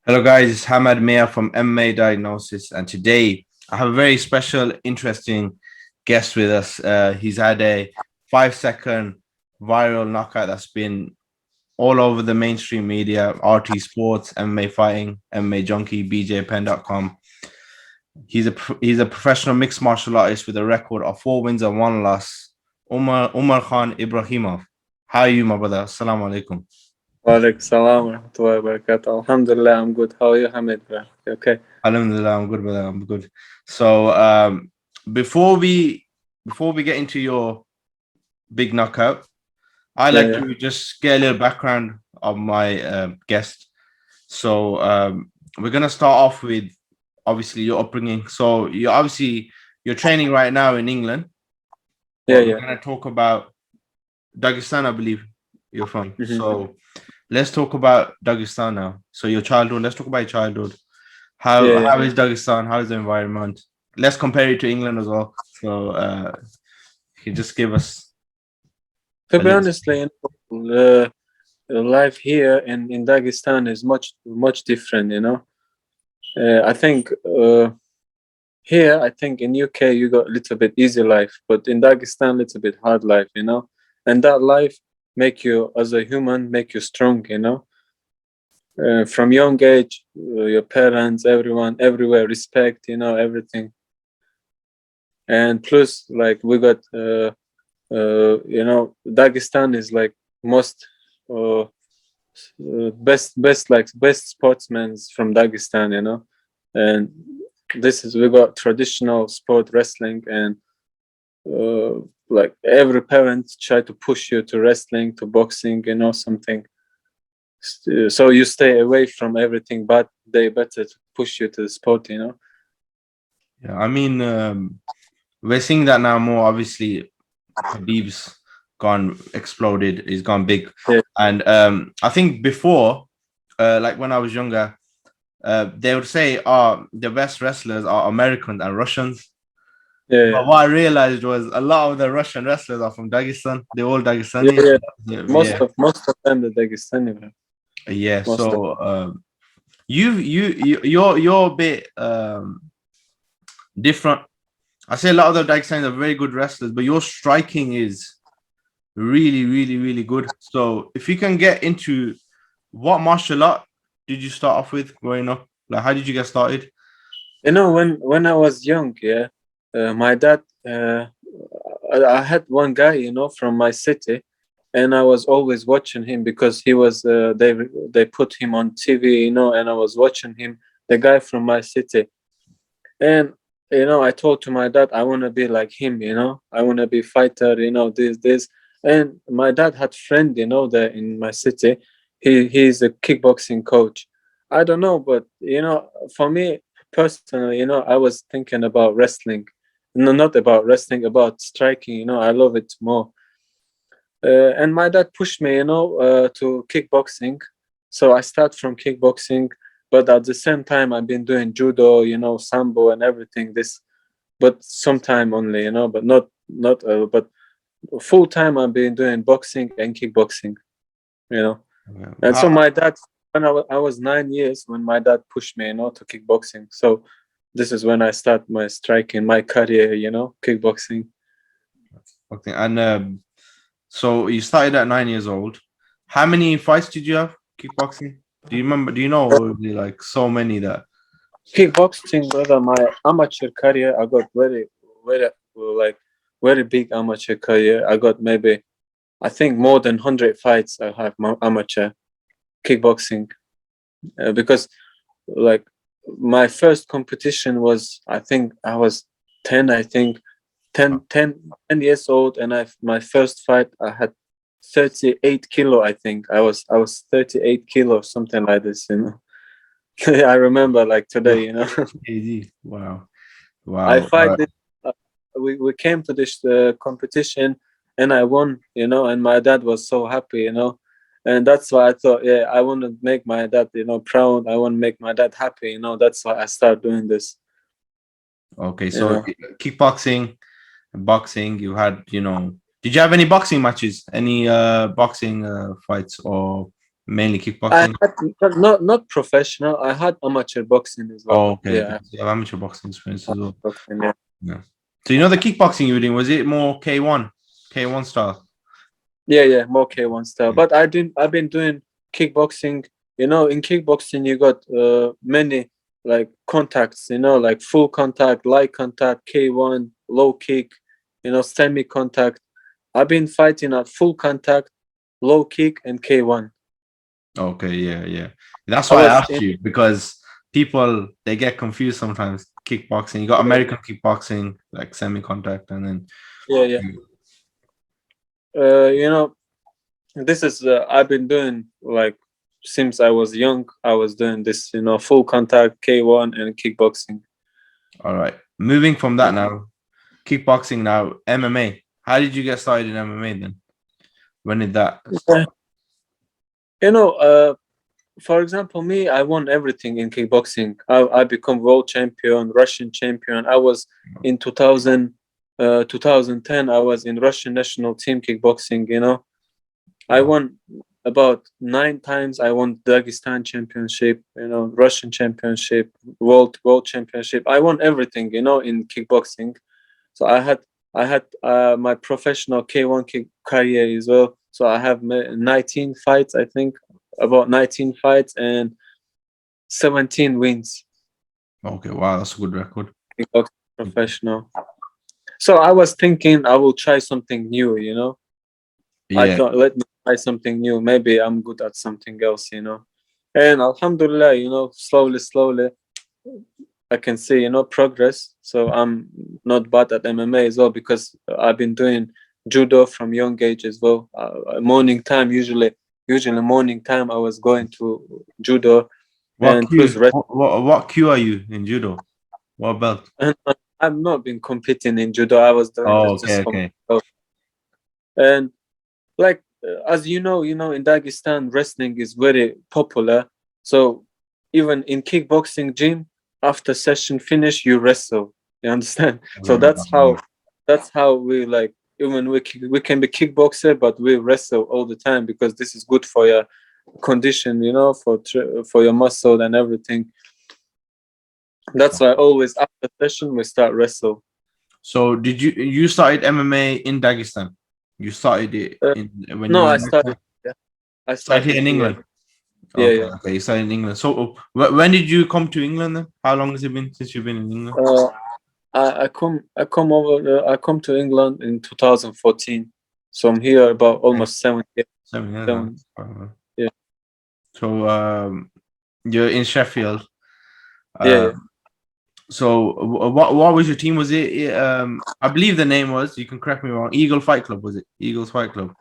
Hello, guys. It's Hammad from MMA Diagnosis, and today I have a very special, interesting guest with us. He's had a 5 second viral knockout that's been all over the mainstream media, RT Sports, MMA Fighting, MMAJunkie, BJPen.com. He's a professional mixed martial artist with a record of 4 wins and 1 loss. Umakhan Ibragimov. How are you, my brother? Assalamu alaikum. Walaikum salam wa rahmatullahi wa barakatuh. Alhamdulillah, I'm good. How are you, Hamid, bro? You okay? Alhamdulillah, I'm good, brother. I'm good. So, before we get into your big knockout, I like Yeah. to just get a little background of my guest. So, we're gonna start off with obviously your upbringing. So, you're training right now in England, Yeah, but we're yeah. gonna talk about Dagestan, I believe you're from. Mhm. So, let's talk about Dagestan now. So, your childhood. Let's talk about your childhood. How Yeah, yeah. how is Dagestan? How is the environment? Let's compare it to England as well. So you just give us To a be little. honest, like, life here in Dagestan is much different, you know. I think here, I think in UK you got a little bit easy life, but in Dagestan, a little bit hard life, you know. And that life make you as a human, make you strong, you know. From young age, your parents, everyone, everywhere, respect, you know, everything. And plus, like we got, you know, Dagestan is like most best sportsmen from Dagestan, you know. And this is we got traditional sport wrestling, and like every parent try to push you to wrestling, to boxing, you know, something. So you stay away from everything, but they better to push you to the sport, you know. Yeah, I mean, we're seeing that now more. Obviously, Khabib's gone exploded. He's gone big, Yeah, and I think before, like when I was younger, they would say, "Oh, the best wrestlers are Americans and Russians." yeah, yeah, But what I realized was a lot of the Russian wrestlers are from Dagestan. They're all yeah, Dagestanis. yeah. Yeah, Most of them the Dagestani, bro. yeah. Most of So you're a bit different. I say a lot of the Dagestanis are very good wrestlers, but your striking is really, really, really good. So if you can get into what martial art did you start off with growing up? Like, how did you get started? You know, when I was young, yeah, my dad, I had one guy, you know, from my city, and I was always watching him because he was they put him on TV, you know, and I was watching him, the guy from my city, and you know, I told to my dad I want to be like him, you know, I want to be fighter, you know, this, and my dad had friend, you know, there in my city, he's a kickboxing coach. I don't know, but you know, for me personally, you know, I was thinking about wrestling, no, not about wrestling, about striking, you know, I love it more. And my dad pushed me, you know, to kickboxing. So I start from kickboxing, but at the same time, I've been doing judo, you know, sambo and everything. This, but sometime only, you know, but not, but full time I've been doing boxing and kickboxing, you know. And so How, my dad, when I was 9 years, when my dad pushed me, you know, to kickboxing. So this is when I start my striking, my career, you know, kickboxing. okay, and so you started at 9 years old. How many fights did you have kickboxing? Do you remember? Do you know? Or was it like so many that? Kickboxing, brother, my amateur career, I got like, very big amateur career. I got maybe, I think more than 100 fights I have my amateur kickboxing. Because, like, my first competition was, I think I was 10, I think, 10 years old. And my first fight, I had 38 kilo, I think. I was 38 kilo, something like this, you know. I remember like You're today, you know. 30 kg. Wow, I wow. fight this. Uh, we came to this competition, and I won. You know, and my dad was so happy. You know, and that's why I thought, yeah, I want to make my dad, you know, proud. I want to make my dad happy. You know, that's why I started doing this. Okay, You so know, kickboxing, boxing. You had, you know, did you have any boxing matches? Any boxing fights or? Mainly I kickboxing. had not professional. I had amateur boxing as well. Oh, okay. Yeah, You have amateur boxing experience as well. boxing. Yeah. Yeah. So you know the kickboxing you were doing, was it more K1 style? Yeah, more K1 style. Yeah. But I've been doing kickboxing. You know, in kickboxing you got many like contacts. You know, like full contact, light contact, K1, low kick. You know, semi contact. I've been fighting at full contact, low kick, and K1. Okay, yeah. That's I why I was asked in you, because people they get confused sometimes. Kickboxing, you got American kickboxing, like semi-contact, and then yeah. You know, this is I've been doing like since I was young. I was doing this, you know, full contact K1 and kickboxing. all right. Moving from that now, kickboxing now, MMA. How did you get started in MMA then? When did that start? You know, for example, me, I won everything in kickboxing. I become world champion, Russian champion. I was in 2010. I was in Russian national team kickboxing. You know, I Wow. won about 9 times. I won Dagestan championship. You know, Russian championship, world championship. I won everything. You know, in kickboxing. So I had my professional K1 kick career as well. So I have 19 fights, I think, about 19 fights and 17 wins. Okay, wow, that's a good record. Kickboxing professional. So I was thinking I will try something new, you know. I Yeah. thought let me try something new. Maybe I'm good at something else, you know. And Alhamdulillah, you know, slowly, I can see, you know, progress. So I'm not bad at MMA as well because I've been doing judo from young age as well. Morning time, usually morning time, I was going to judo What and plus Q? What Q are you in judo? What belt? and I've not been competing in judo. I was doing Oh, this okay, just for okay. myself. And like as you know, in Dagestan, wrestling is very popular. So even in kickboxing gym, after session finish, you wrestle. You understand? So that's how we like. Even we can be kickboxer, but we wrestle all the time because this is good for your condition, you know, for your muscle and everything. That's why always after session we start wrestle. So did you started MMA in Dagestan? You started it Uh, in when you no, were I in started. Dagestan? Yeah, I Started here started in here. England. Yeah. Okay, you started in England. So when did you come to England then? How long has it been since you've been in England? Uh, I come to England in 2014. So I'm here about Okay, almost 7 years. 7 years now. Seven, yeah, So you're in Sheffield. yeah. Um, so what was your team? Was it I believe the name was, you can correct me wrong, Eagle Fight Club, was it? Eagles Fight Club.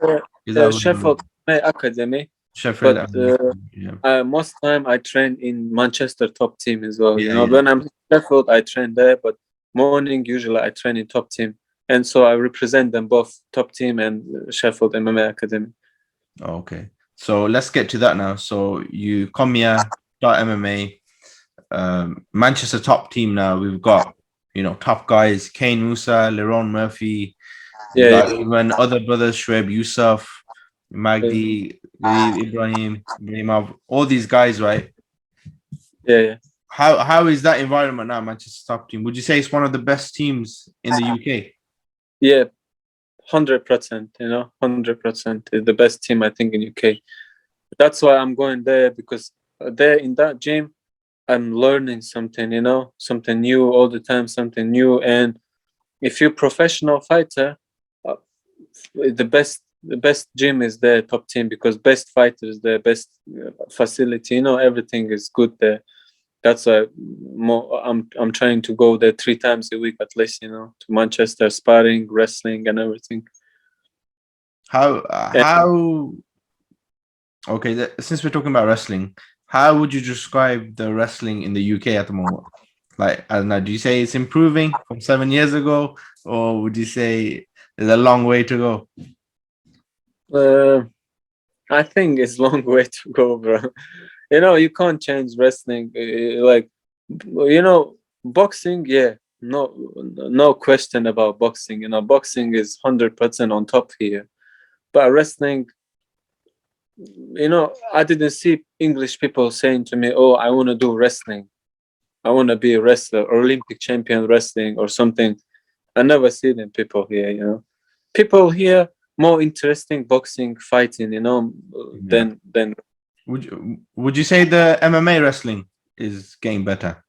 Is that what it was? Sheffield MMA Academy, Sheffield. but Yeah. most time I train in Manchester top team as well. You know, Yeah. when I'm in Sheffield, I train there, but morning usually I train in top team, and so I represent them both top team and Sheffield MMA Academy. Okay. So let's get to that now. So you come here, start MMA. Manchester top team now. We've got, top guys, Kane Musa, Lerone Murphy. You Yeah, got even other brothers, Shoaib Yusuf, yeah, Magdi, Ibragimov, all these guys, right? yeah. How is that environment now, Manchester top team? Would you say it's one of the best teams in the UK? Yeah, 100%. You know, 100% is the best team I think in UK. That's why I'm going there because there in that gym I'm learning something. You know, something new all the time, something new. And if you're a professional fighter, uh, the best gym is there, top team, because best fighters there, best facility. You know, everything is good there. That's why I'm trying to go there 3 times a week at least. You know, to Manchester, sparring, wrestling, and everything. How And, how Okay, since we're talking about wrestling, how would you describe the wrestling in the UK at the moment? Like, I don't know, do you say it's improving from 7 years ago, or would you say there's a long way to go? I think it's long way to go, bro. You know, you can't change wrestling. Like, boxing, yeah, no question about boxing. You know, boxing is 100% on top here. But wrestling, I didn't see English people saying to me, "Oh, I want to do wrestling. I want to be a wrestler or Olympic champion wrestling or something." I never see them people here. People here more interesting boxing, fighting, Yeah. than. Would you say the MMA wrestling is getting better?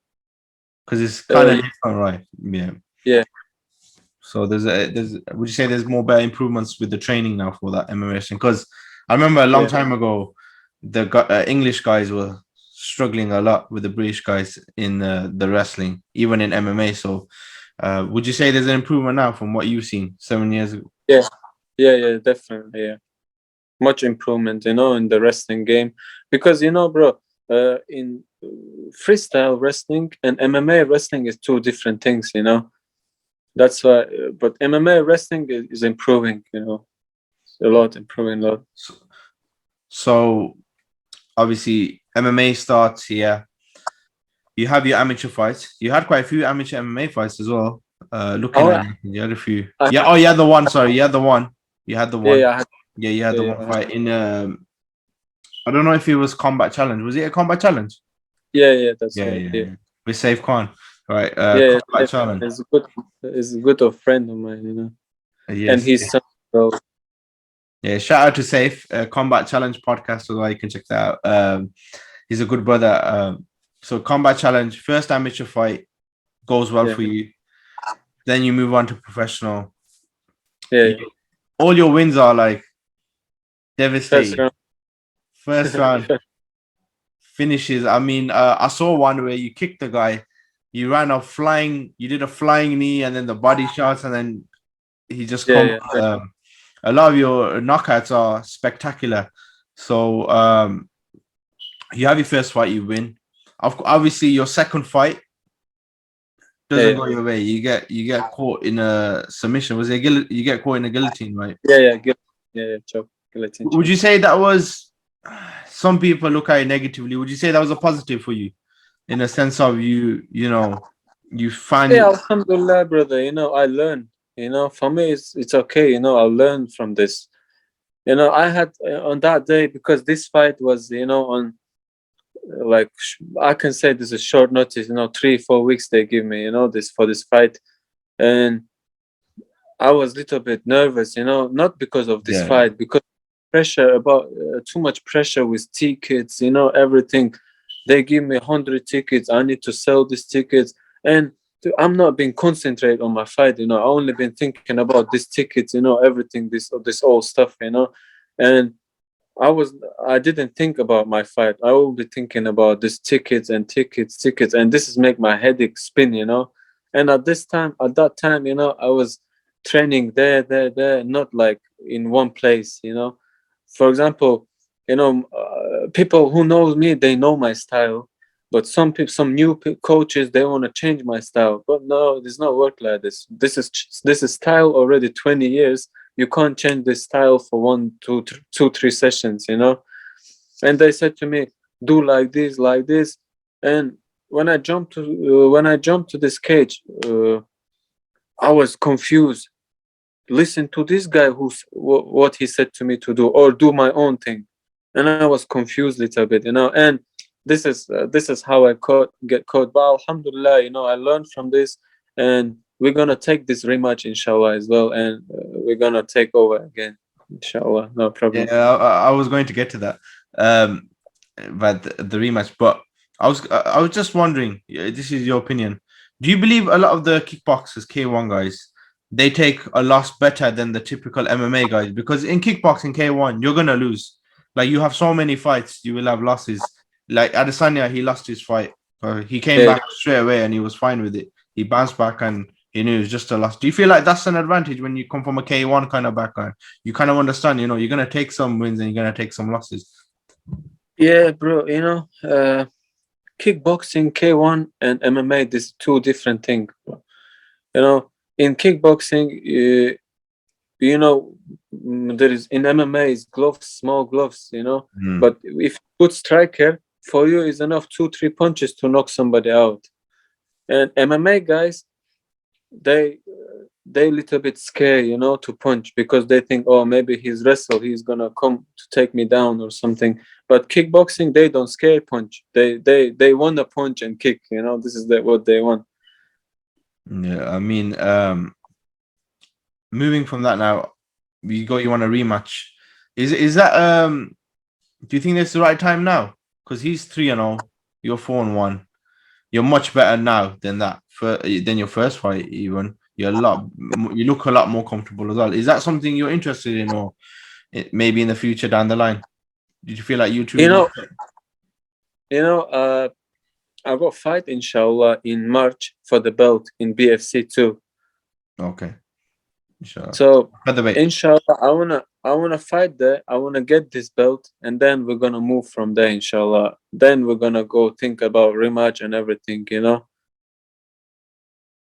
Because it's kind of different, right? Yeah. Yeah. So there's would you say there's more better improvements with the training now for that MMA wrestling? Because I remember a long time ago, the English guys were struggling a lot with the British guys in the wrestling, even in MMA. So would you say there's an improvement now from what you've seen 7 years ago? Yeah, definitely. Yeah, much improvement, in the wrestling game, because bro, in freestyle wrestling and MMA wrestling is two different things. That's why. But MMA wrestling is improving. A lot, improving a lot. So obviously MMA starts here. You have your amateur fights. You had quite a few amateur MMA fights as well. Looking Oh, at it, you had a few. I Yeah. had, Oh, you had the one. Sorry, you had the one. You had the yeah, one. yeah, I had, Yeah, you had yeah, the yeah, one fight in. I don't know if it was combat challenge. Was it a combat challenge? yeah. That's Yeah, right. yeah, Yeah, yeah. With Safe Khan, right? yeah. Combat challenge. It's a good of friend of mine. And Yes. he's son. So Yeah. Shout out to Safe Combat Challenge podcast as well. You can check that out. He's a good brother. So combat challenge, first amateur fight goes well yeah, for you. Then you move on to professional. yeah. All your wins are like First devastating. round. First round finishes. I mean, I saw one where you kicked the guy, you ran a flying, you did a flying knee, and then the body shots, and then he just come. Yeah. A lot of your knockouts are spectacular. So you have your first fight, you win. Obviously, your second fight doesn't Yeah, go your way. You get caught in a submission. Was it you get caught in a guillotine, right? yeah. Chop, guillotine Would chop. you say that was? Some people look at it negatively. Would you say that was a positive for you, in a sense of you Yeah, find alhamdulillah, brother. I learned. For me, it's okay. I'll learn from this. I had on that day, because this fight was, on like I can say this is short notice. 3-4 weeks they give me. This for this fight, and I was a little bit nervous. Not because of this yeah, fight, because pressure about too much pressure with tickets. Everything. They give me 100 tickets. I need to sell these tickets, and I'm not being concentrate on my fight. I only been thinking about these tickets. Everything, this all stuff. And I didn't think about my fight. I will be thinking about these tickets and tickets, and this is make my headache spin. And at that time, I was training there, not like in one place. For example, people who know me, they know my style, but some people, some new coaches, they want to change my style. But no, it does not work like this. This is style already 20 years. You can't change this style for 1, 2, 3 sessions. And they said to me, do like this. And when I jumped to this cage, I was confused. Listen to this guy what he said to me to do, or do my own thing. And I was confused a little bit. And this is how I get caught. But alhamdulillah, I learned from this, and we're gonna take this rematch inshallah as well, and we're gonna take over again inshallah, no problem. yeah. I was going to get to that, but the rematch. But I was just wondering. This is your opinion. Do you believe a lot of the kickboxers, K1 guys, they take a loss better than the typical MMA guys? Because in kickboxing K1, you're gonna lose. Like you have so many fights, you will have losses. Like Adesanya, he lost his fight. He came Yeah, back straight away and he was fine with it. He bounced back and he knew it was just a loss. Do you feel like that's an advantage when you come from a K1 kind of background? You kind of understand, you're gonna take some wins and you're gonna take some losses. yeah, bro. Kickboxing K1 and MMA, this two different things. In kickboxing, there is in MMA is gloves, small gloves. Mm. But if good striker, for you is enough 2-3 punches to knock somebody out. And MMA guys, they they little bit scared, you know, to punch because they think, oh, maybe he's he's gonna come to take me down or something. But kickboxing, they don't scare punch. They want to punch and kick. You know, this is what they want. Yeah, I mean, moving from that now, you want a rematch. Is that do you think it's the right time now? Because he's 3-0, you're 4-1. You're much better now than than your first fight. Even you look a lot more comfortable as well. Is that something you're interested in, or maybe in the future down the line? Did you feel like YouTube? I got fight inshallah in March for the belt in BFC 2. Okay. Inshallah. So inshallah, I wanna fight there. I wanna get this belt, and then we're gonna move from there, inshallah. Then we're gonna go think about rematch and everything, you know.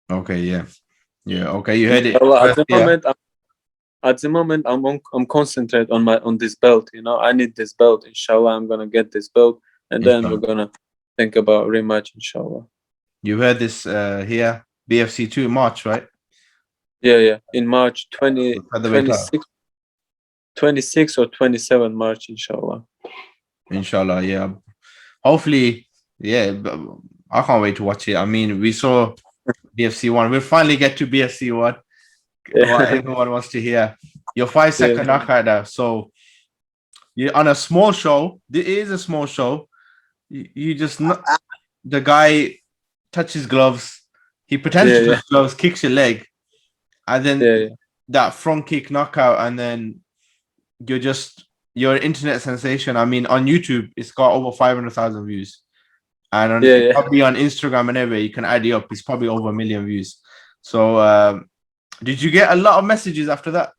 Okay, yeah. Okay, you heard it. At the moment, I'm concentrate on this belt. You know, I need this belt. Inshallah, I'm gonna get this belt, and then we're gonna think about rematch. Inshallah. You heard this here, BFC 2 March, right? Yeah. In March 26 or 27 March, inshallah. Inshallah, yeah. Hopefully, yeah. I can't wait to watch it. I mean, we saw BFC 1. We'll finally get to BFC 1. What everyone wants to hear. Your 5-second knockout now. So you're on a small show. It is a small show. You just the guy touches gloves. He pretends to touch gloves, kicks your leg, and then that front kick knockout, and then you're an internet sensation. I mean, on YouTube, it's got over 500,000 views, and probably on Instagram and everywhere, you can add it up. It's probably over 1 million views. So, did you get a lot of messages after that?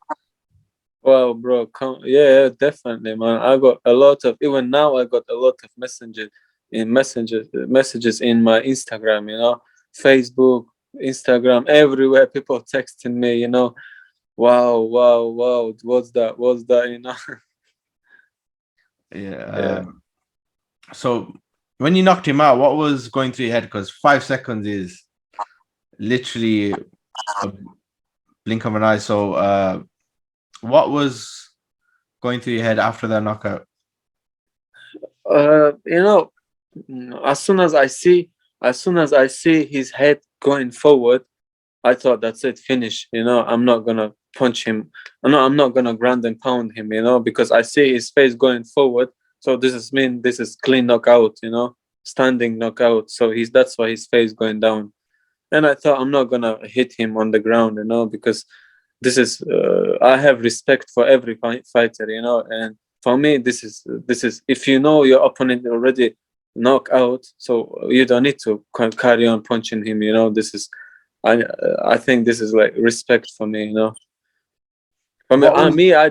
Well, bro, definitely, man. I got a lot of, even now, I got a lot of messages in my Instagram, you know, Facebook, Instagram, everywhere. People texting me, you know, wow, what's that, you know. So when you knocked him out, what was going through your head? Because 5 seconds is literally a blink of an eye. So what was going through your head after that knockout? You know, as soon as I see his head going forward, I thought that's it, finish. You know, I'm not gonna punch him. I'm not gonna ground and pound him, you know, because I see his face going forward. So this is clean knockout, you know, standing knockout. So that's why his face going down. And I thought I'm not gonna hit him on the ground, you know, because this is I have respect for every fighter, you know, and for me this is if you know your opponent already knock out, so you don't need to carry on punching him, you know. This is I think this is like respect for me, you know. For me, I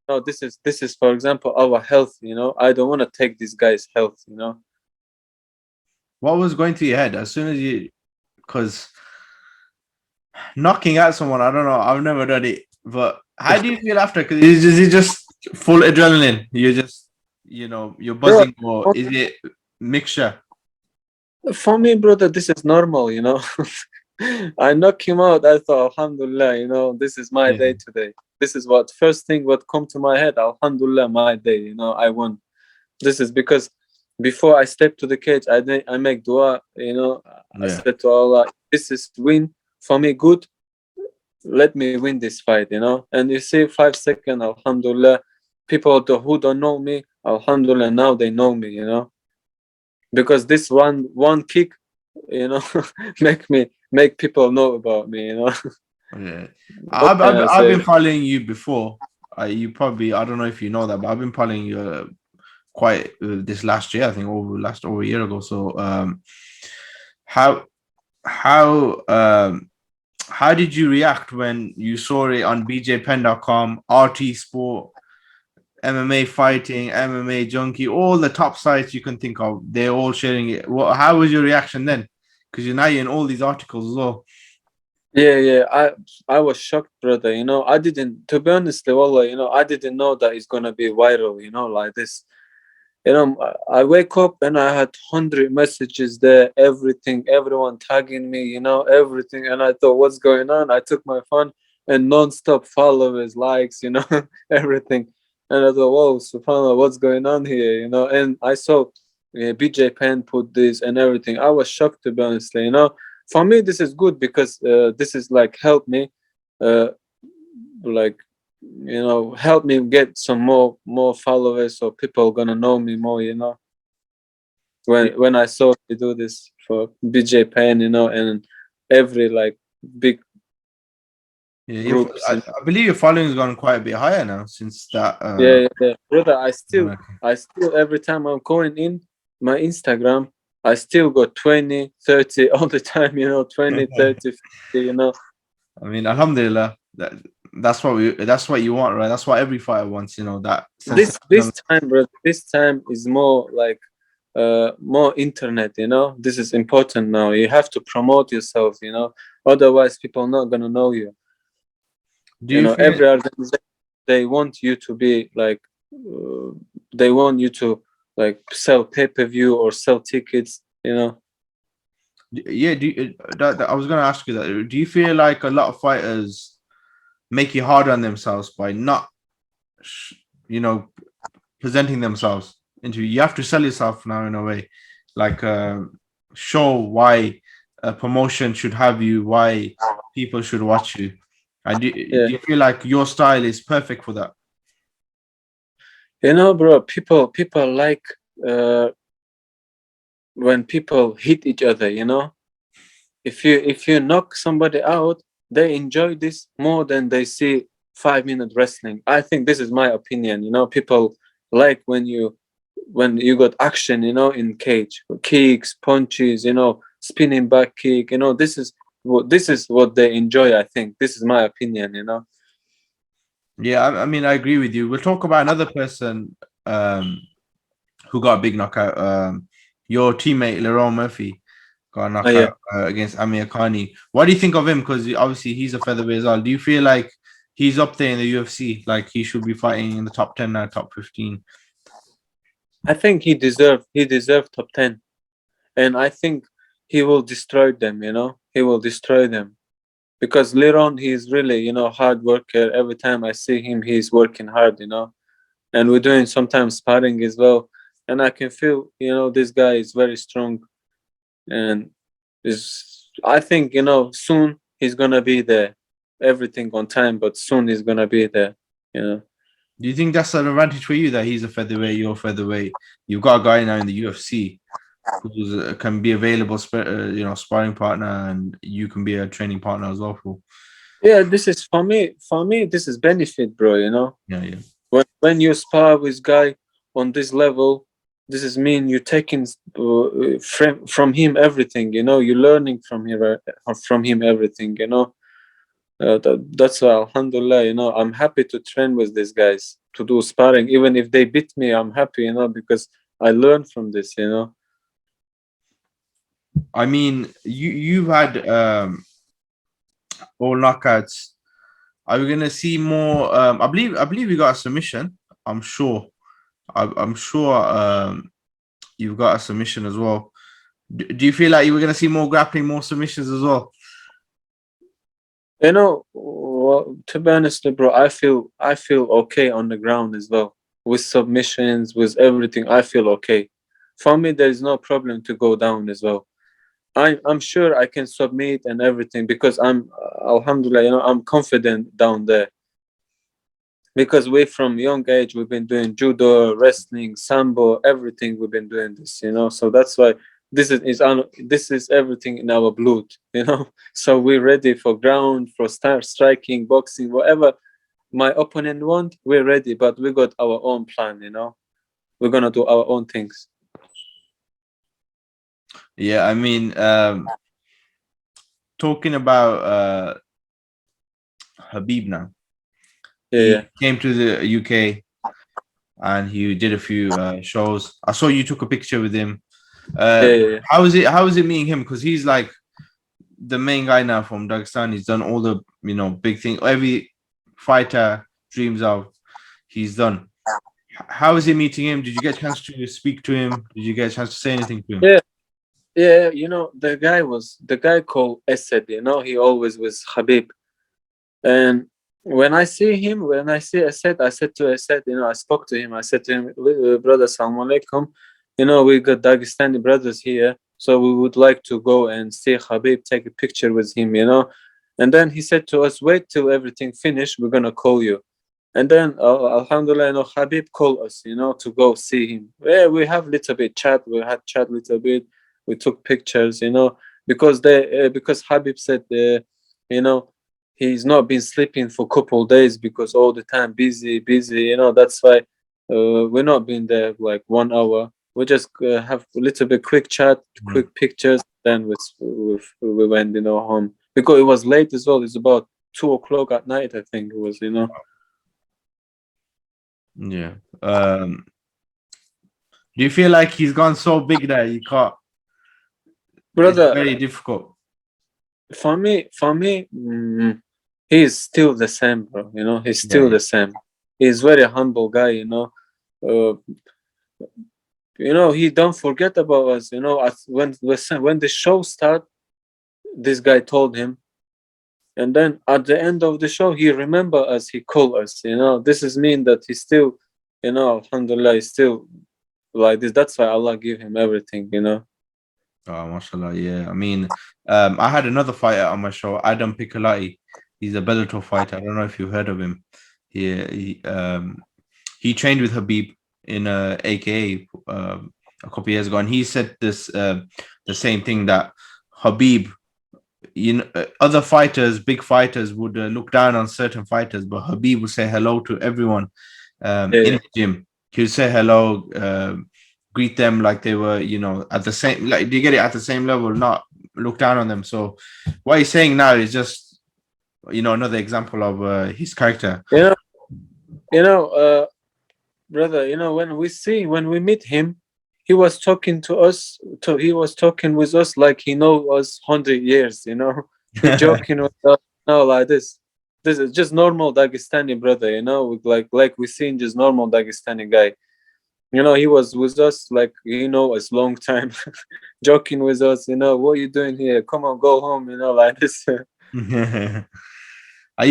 know this is for example our health, you know. I don't want to take this guy's health, you know. What was going through your head as soon as because knocking out someone, I don't know, I've never done it, but how do you feel after? Because it's just full adrenaline. You're just, you know, you're buzzing, or is it mixture? For me, brother, this is normal, you know. I knock him out. I thought, alhamdulillah, you know, this is my day today. This is first thing what come to my head. Alhamdulillah, my day, you know, I won. This is because before I step to the cage, I make dua, you know. I said to Allah, this is win for me, good. Let me win this fight, you know. And you see, 5 seconds, alhamdulillah, people who don't know me, alhamdulillah, now they know me, you know. Because this one kick, you know, make people know about me, you know. I've been following you before. You probably, I don't know if you know that, but I've been following you quite this last year. I think over a year ago. So how did you react when you saw it on bjpen.com, RT Sport, MMA Fighting, MMAJunkie, all the top sites you can think of? They're all sharing it. How was your reaction then? Because you're in all these articles as well. Yeah. I was shocked, brother. You know, to be honest, wallah, you know, I didn't know that it's gonna be viral, you know, like this. You know, I wake up and I had 100 messages there, everything, everyone tagging me, you know, everything. And I thought, what's going on? I took my phone and non-stop followers, likes, you know, everything. And I thought, whoa, subhanAllah, what's going on here, you know? And I saw BJ Penn put this and everything. I was shocked, to be honest, you know. For me, this is good because this is like help me, uh, like, you know, help me get some more followers, so people gonna know me more, you know. When I saw they do this for BJ Penn, you know, and every like big Yeah, groups. I believe your following has gone quite a bit higher now since that. Yeah, brother. Okay. I still every time I'm going in my Instagram, I still got 20, 30 all the time, you know, 20, 30, 50, you know. I mean, Alhamdulillah, that's what you want, right? That's what every fighter wants, you know. That This time, brother, this time is more like more internet, you know. This is important now. You have to promote yourself, you know. Otherwise, people not gonna know you. do You you know, feel? every organization they want you to be like, they want you to like sell pay-per-view or sell tickets, you know. Yeah, I was gonna ask you that. Do you feel like a lot of fighters make it hard on themselves by not, you know, presenting themselves into? You have to sell yourself now in a way, like show why a promotion should have you, why people should watch you. And Yeah, do you feel like your style is perfect for that? you know, bro, people like uh when people hit each other, you know. If you knock somebody out, they enjoy this more than they see 5 minute wrestling. I think this is my opinion, you know. People like when you got action, you know, in cage, kicks, punches, you know, spinning back kick, you know. This is what they enjoy. I think this is my opinion, you know. Yeah, I mean, I agree with you. We'll talk about another person who got a big knockout. Your teammate Lerone Murphy got a Oh, yeah. knockout against Amir Khani. What do you think of him? Because obviously he's a featherweight as well. Do you feel like he's up there in the UFC? Like he should be fighting in the top 10 now, top 15? I think he deserved top 10, and I think he will destroy them, you know. He will destroy them because Liron, he's really, you know, hard worker. Every time I see him, he's working hard, you know. And we're doing sometimes sparring as well, and I can feel, you know, this guy is very strong, and is I think, you know, soon he's gonna be there. Everything on time, but soon he's gonna be there, you know. Do you think that's an advantage for you that he's a featherweight, you're a featherweight? You've got a guy now in the UFC who can be available, you know, sparring partner, and you can be a training partner as well. For Yeah, this is for me this is benefit, bro, you know. yeah, yeah. When you spar with guy on this level, this is mean you're taking from him everything, you know. You're learning from him everything, you know. That's why, alhamdulillah, you know, I'm happy to train with these guys, to do sparring. Even if they beat me, I'm happy, you know, because I learned from this, you know. I mean, you've had all knockouts. Are we gonna see more? I believe you got a submission. I'm sure. I'm sure you've got a submission as well. Do you feel like you were gonna see more grappling, more submissions as well? You know, well, to be honest, bro, I feel okay on the ground as well, with submissions, with everything. I feel okay. For me, there is no problem to go down as well. I'm sure I can submit and everything because I'm, alhamdulillah, you know, I'm confident down there because we from young age we've been doing judo, wrestling, sambo, everything. We've been doing this, you know. So that's why this is everything in our blood, you know. So we're ready for ground, for start striking, boxing, whatever my opponent want. We're ready, but we got our own plan, you know. We're gonna do our own things. Yeah, I mean, talking about Habib now. Yeah, He yeah, came to the UK and he did a few shows. I saw you took a picture with him. yeah, yeah, yeah. How is it? How is it meeting him? Because he's like the main guy now from Dagestan. He's done all the, you know, big thing. Every fighter dreams of, he's done. How was it meeting him? Did you get a chance to speak to him? Did you get a chance to say anything to him? Yeah, yeah. You know, the guy called Asad. You know, he always was Khabib. And when I see him, when I see Asad, I said to Asad, you know, I spoke to him. I said to him, brother, Assalamu alaikum. You know, we got Dagestani brothers here, so we would like to go and see Khabib, take a picture with him, you know. And then he said to us, wait till everything finished, we're gonna call you. And then, Alhamdulillah, you know, Khabib called us, you know, to go see him. Yeah, we have little bit chat. We had chat little bit. We took pictures, you know, because because Khabib said, you know, he's not been sleeping for a couple of days because all the time busy, you know. That's why we're not been there like 1 hour. We just have a little bit quick chat, quick pictures. Then we went, you know, home because it was late as well. It's about 2 o'clock at night, I think it was, you know. Yeah. Do you feel like he's gone so big that you can't? Brother, it's very difficult. For me, he's still the same, bro. You know, he's still the same. He's very humble guy. You know, he don't forget about us. You know, when the show start, this guy told him, and then at the end of the show, he remember us. He called us. You know, this is mean that he still, you know, alhamdulillah, he's still like this. That's why Allah give him everything. You know. Oh, mashallah, yeah. I mean, I had another fighter on my show, Adam Piccolotti. He's a Bellator fighter. I don't know if you've heard of him. He trained with Khabib in AKA a couple of years ago, and he said this the same thing, that Khabib, you know, other fighters, big fighters would look down on certain fighters, but Khabib would say hello to everyone in the gym. He would say hello, greet them like they were, you know, at the same, like, do you get it, at the same level, not look down on them. So what he's saying now is just, you know, another example of his character. Brother, you know, when we meet him, he was talking to us. He was talking with us like he knows us 100 years. You know, he joking with us. No, like this. This is just normal Dagestani brother. You know, like we seen just normal Dagestani guy. You know, he was with us like he know us long time, joking with us. You know, what are you doing here? Come on, go home. You know, like this. Are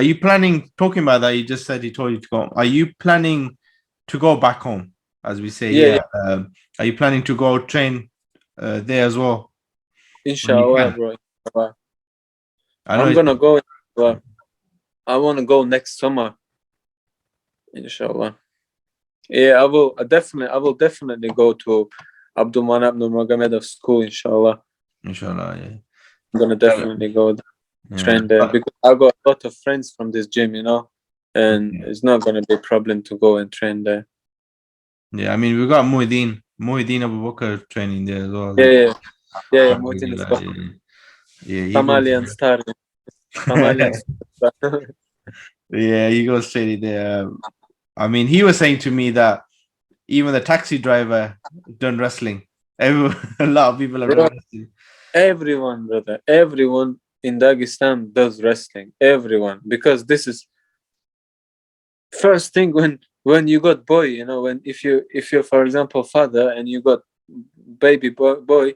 you planning, talking about that? You just said he told you to go. Are you planning to go back home, as we say? Yeah. Are you planning to go train there as well? Inshallah, bro. Inshallah. I'm gonna go. I want to go next summer. Inshallah. Yeah, I will definitely go to Abdulmanap Nurmagomedov school. Inshallah. Inshallah, yeah. I'm gonna definitely go train there because I got a lot of friends from this gym, you know, and it's not gonna be a problem to go and train there. Yeah, I mean, we got Muhyiddin Abu Bakr training there as well. Yeah. Muhyiddin is gone. Somalian star. Somalian star. Yeah, he goes straight there. I mean, he was saying to me that even the taxi driver done wrestling. A lot of people have done wrestling. Everyone, brother. Everyone in Dagestan does wrestling. Everyone, because this is first thing when you got boy, you know, if you're for example father and you got baby boy,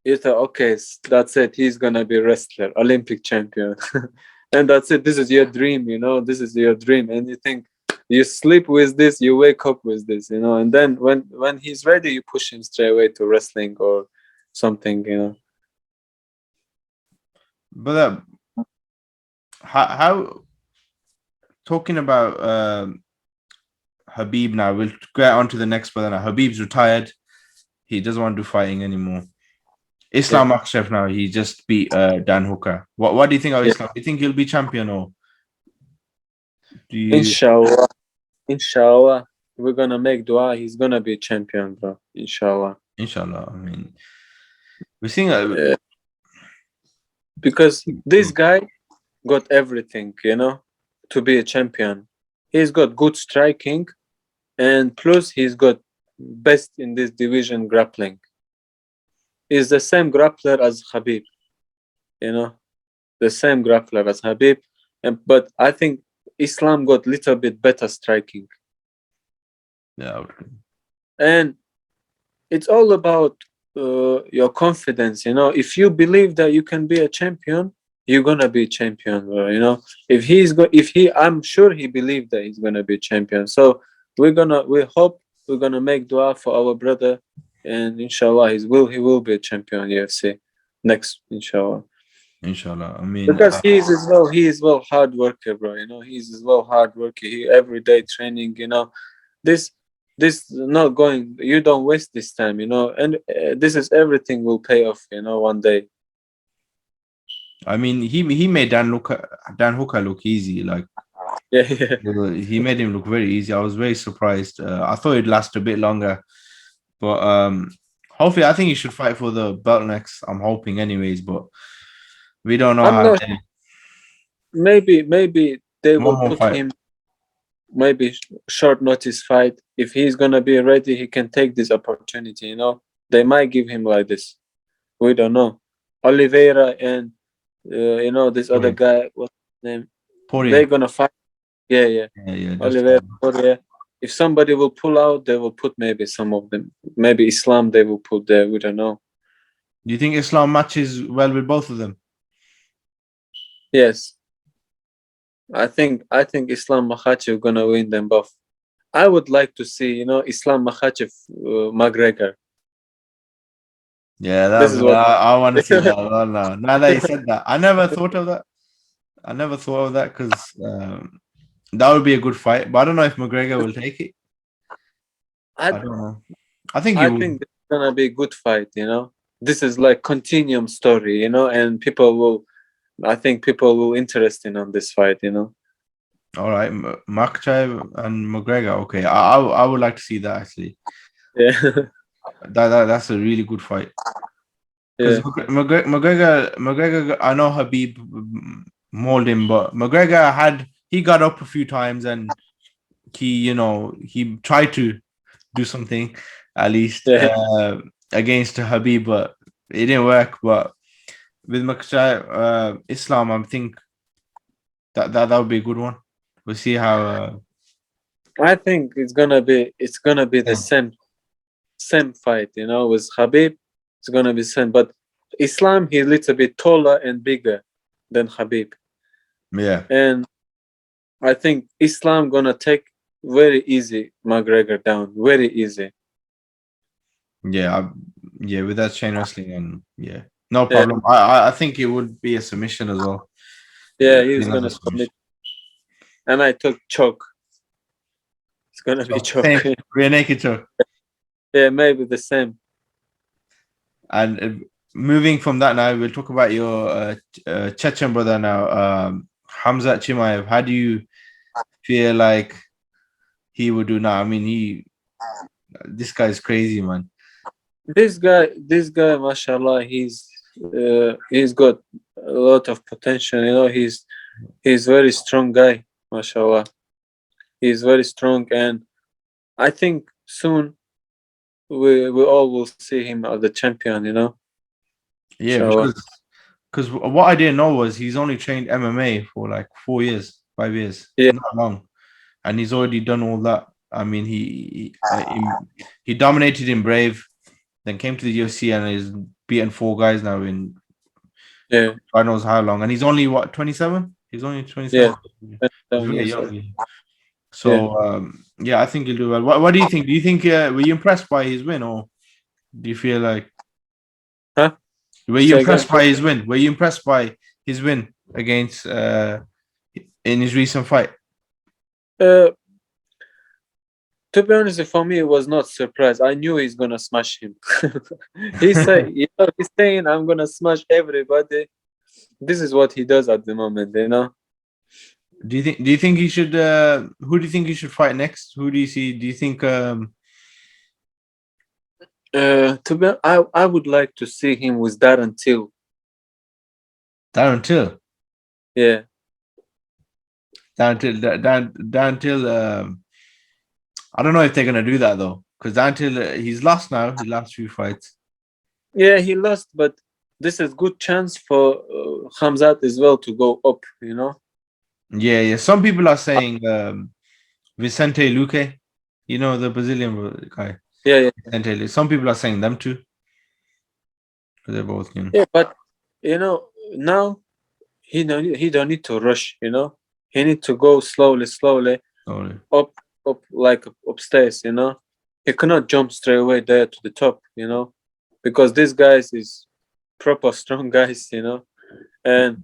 you thought, okay, that's it, he's gonna be wrestler, Olympic champion. And that's it, this is your dream, you know, this is your dream, and you think you sleep with this, you wake up with this, you know, and then when he's ready, you push him straight away to wrestling or something, you know. But how talking about Khabib now, we'll get on to the next brother now. Khabib's retired. He doesn't want to do fighting anymore. Islam Makhachev now, he just beat Dan Hooker. What do you think of Islam? Do you think he'll be champion, or do you... Inshallah, we're gonna make dua, he's gonna be champion, bro. Inshallah. I mean, we're seeing because this guy got everything, you know, to be a champion. He's got good striking, and plus he's got best in this division grappling. He's the same grappler as Khabib, you know, the same grappler as Khabib. But I think Islam got little bit better striking. Yeah. And it's all about your confidence, you know. If you believe that you can be a champion, you're gonna be a champion, bro, you know. I'm sure he believed that he's gonna be a champion. So we hope, we're gonna make dua for our brother, and inshallah he will be a champion UFC next, inshallah. Inshallah. I mean, Because he is well hard worker, bro, you know. He's as well hard worker. He everyday training, you know. This not going, you don't waste this time, you know. And this is everything will pay off, you know, one day. I mean, he made Dan Hooker look easy. Like, Yeah. he made him look very easy. I was very surprised. I thought it'd last a bit longer, but hopefully, I think he should fight for the belt next. I'm hoping, anyways, but we don't know I'm how. not, maybe they will One more put fight. him, maybe short notice fight. If he's gonna be ready, he can take this opportunity, you know. They might give him like this, we don't know. Oliveira and you know, this other guy, what's his name? Poirier. They're gonna fight. Yeah. Yeah. Oliveira, Poirier. If somebody will pull out, they will put maybe some of them. Maybe Islam they will put there. We don't know. Do you think Islam matches well with both of them? Yes. I think Islam Makhachev gonna win them both. I would like to see, you know, Islam Makhachev Mcgregor. Yeah, This is what I want to see that. Now that you said that, I never thought of that. Because that would be a good fight. But I don't know if McGregor will take it. I don't know. I think it's gonna be a good fight, you know. This is like continuum story, you know, and I think people will interested on this fight, you know. All right, Makhachev and McGregor. Okay, I would like to see that actually. Yeah. That's a really good fight. Because McGregor, I know Khabib mauled him, but McGregor he got up a few times and he tried to do something at least against Khabib, but it didn't work. But with Makhachev, Islam, I think that would be a good one. We'll see how. I think it's gonna be the same fight, you know. With Khabib, it's gonna be same, but Islam, he's a little bit taller and bigger than Khabib. Yeah, and I think Islam gonna take very easy McGregor down, very easy. Yeah, with that chain wrestling and no problem. I think it would be a submission as well. Yeah, he's gonna submit, and I took choke. It's gonna be choke. Rear naked choke. Yeah, maybe the same. And moving from that now, we'll talk about your Chechen brother now, Khamzat Chimaev. How do you feel like he would do now? I mean, this guy's crazy, man. This guy, mashallah, he's got a lot of potential. You know, he's very strong guy, mashallah. He's very strong, and I think soon we all will see him as the champion. You know. Yeah, because what I didn't know was he's only trained MMA for like 4 years, 5 years, not long, and he's already done all that. I mean, he dominated in Brave, then came to the UFC and is beaten 4 guys now in God knows how long, and he's only 27. He's only 27. Yeah, he's really young. So I think he'll do well. What do you think? Do you think were you impressed by his win, or do you feel like? Huh? Were you impressed by his win? Were you impressed by his win against in his recent fight? To be honest, for me, it was not surprise. I knew he's gonna smash him. He said, he's saying, "I'm gonna smash everybody." This is what he does at the moment, you know. Do you think he should? Who do you think he should fight next? Who do you see? Do you think? I would like to see him with Darren Till. Darren Till. Yeah. Darren Till. I don't know if they're gonna do that though, because Darren Till he's lost now. His last 2 fights. Yeah, he lost, but this is good chance for Khamzat as well to go up. You know. Yeah, yeah. Some people are saying Vicente Luque, you know, the Brazilian guy. Yeah, yeah, Vicente Luque. Some people are saying them too. They're both, you know. yeah. But you know, now he don't need to rush. You know, he need to go slowly Sorry. up like upstairs. You know, he cannot jump straight away there to the top. You know, because these guys is proper strong guys. You know, and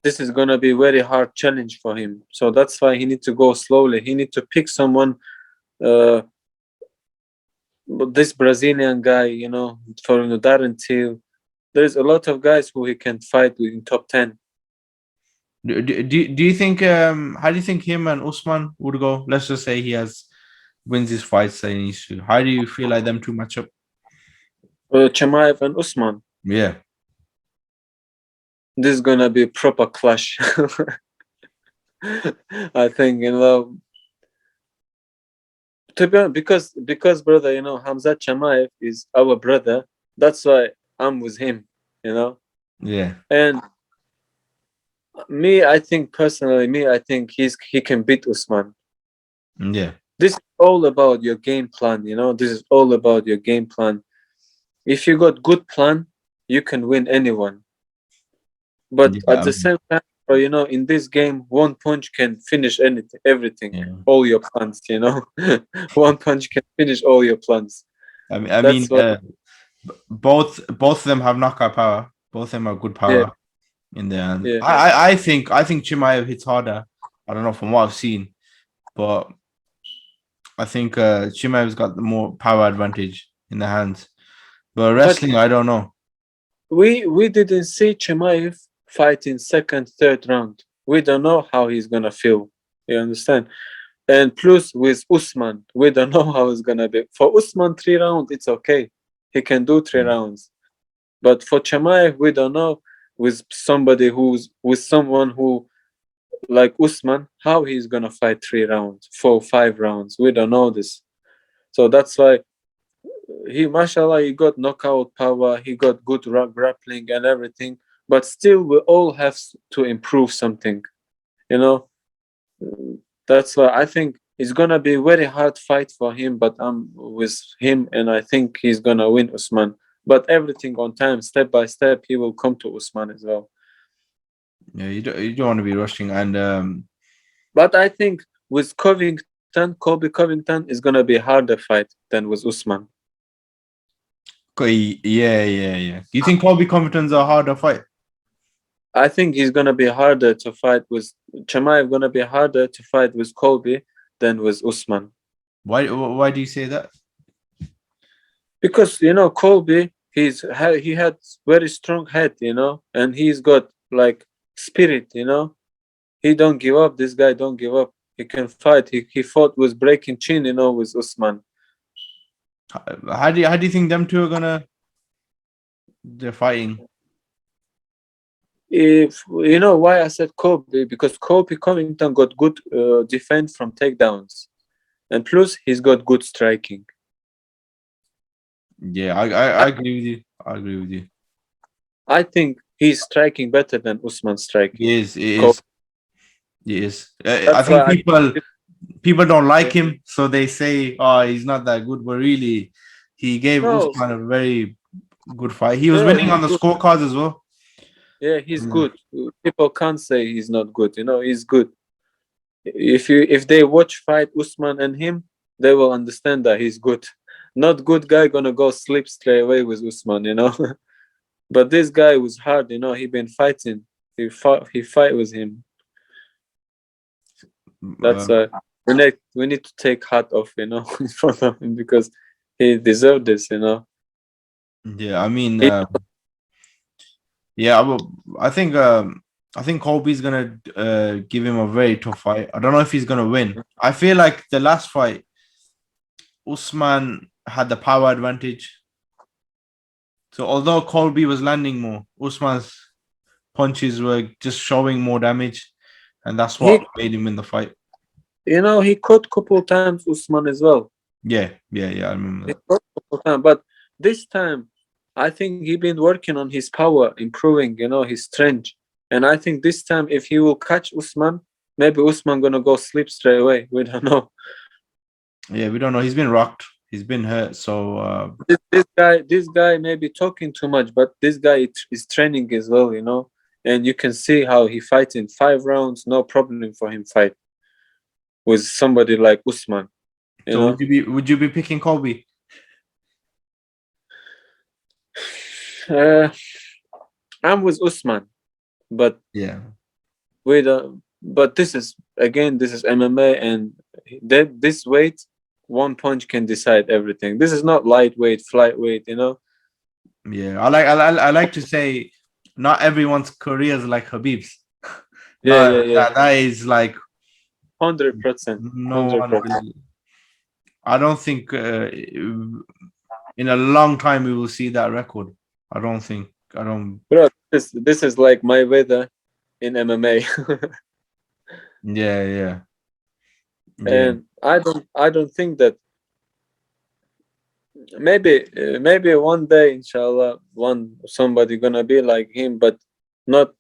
this is gonna be very hard challenge for him. So that's why he need to go slowly. He need to pick someone. Uh, this Brazilian guy, you know, for Darren Till. There's a lot of guys who he can fight with in top 10. Do you think how do you think him and Usman would go? Let's just say he has wins his fights that he needs to. How do you feel like them two match up? Chimaev and Usman. Yeah. This is gonna be a proper clash. I think, you know, to be honest, because brother, you know, Hamzat Chimaev is our brother. That's why I'm with him, you know. Yeah. And I think personally, I think he can beat Usman. Yeah. This is all about your game plan, you know. This is all about your game plan. If you got good plan, you can win anyone. But at Yeah. the same time, you know, in this game, one punch can finish anything, everything, Yeah. all your plans. You know, one punch can finish all your plans. I That's mean, what. both of them have knockout power. Both of them have good Yeah, power in their hands. yeah. I think Chimaev hits harder. I don't know from what I've seen, but I think Chimaev's got the more power advantage in the hands. But But wrestling, I don't know. we didn't see Chimaev fight in second, third round. We don't know how he's gonna feel. You understand? And plus with Usman, we don't know how it's gonna be. For Usman, 3 rounds, it's okay. He can do 3 rounds. But for Chimaev, we don't know with somebody who's with someone who like Usman, how he's gonna fight 3 rounds, 4, 5 rounds. We don't know this. So that's why mashallah, he got knockout power, he got good grappling and everything. But still, we all have to improve something, you know. That's why I think it's gonna be a very hard fight for him. But I'm with him, and I think he's gonna win Usman. But everything on time, step by step, he will come to Usman as well. Yeah, you don't want to be rushing. And But I think with Colby Covington is gonna be a harder fight than with Usman. yeah. Do you think Colby Covington's a harder fight? I think he's gonna be harder to fight with Chimaev. Gonna be harder to fight with Colby than with Usman. Why do you say that? Because you know Colby, he had very strong head, you know, and he's got like spirit, you know. He don't give up. This guy don't give up. He can fight. He fought with breaking chin, you know, with Usman. How do you think them two are they're fighting? If you know why I said Colby, because Colby Covington got good defense from takedowns, and plus he's got good striking. Yeah, I agree with you. I agree with you. I think he's striking better than Usman striking. He is. It is. It is. I That's think why people don't like him, so they say, "Oh, he's not that good." But really, he gave no, Usman a very good fight. He was no, winning he's on the good. scorecards as well. Yeah, he's Mm. good. People can't say he's not good. You know, he's good. If they watch fight Usman and him, they will understand that he's good. Not good guy gonna go sleep straight away with Usman, you know. But this guy was hard, you know. He been fighting. He fight with him. That's why we need to take hat off, you know, in front of him because he deserved this, you know. Yeah, I mean, He, yeah, I think Colby's gonna give him a very tough fight. I don't know if he's gonna win. I feel like the last fight, Usman had the power advantage. So although Colby was landing more, Usman's punches were just showing more damage, and that's what he made him win the fight. you know, he caught couple times Usman as well. Yeah. I remember He that. caught couple times, but this time I think he been working on his power, improving, you know, his strength. And I think this time if he will catch Usman, maybe Usman gonna go sleep straight away. We don't know. Yeah, we don't know. He's been rocked. He's been hurt. So This guy may be talking too much, but this guy is training as well, you know. And you can see how he fights in 5 rounds, no problem for him fight with somebody like Usman. You know? would you be picking Colby? I'm with Usman, but Yeah. but this is MMA, and this weight, one punch can decide everything. This is not lightweight, flyweight, you know. Yeah, I like to say, not everyone's career is like Khabib's. Yeah. That is like 100%. no 100%. one will. I don't think in a long time we will see that record. I don't think. I don't. Bro, this is like my weather in MMA. Yeah. And I don't think that maybe one day, inshallah, somebody gonna be like him, but not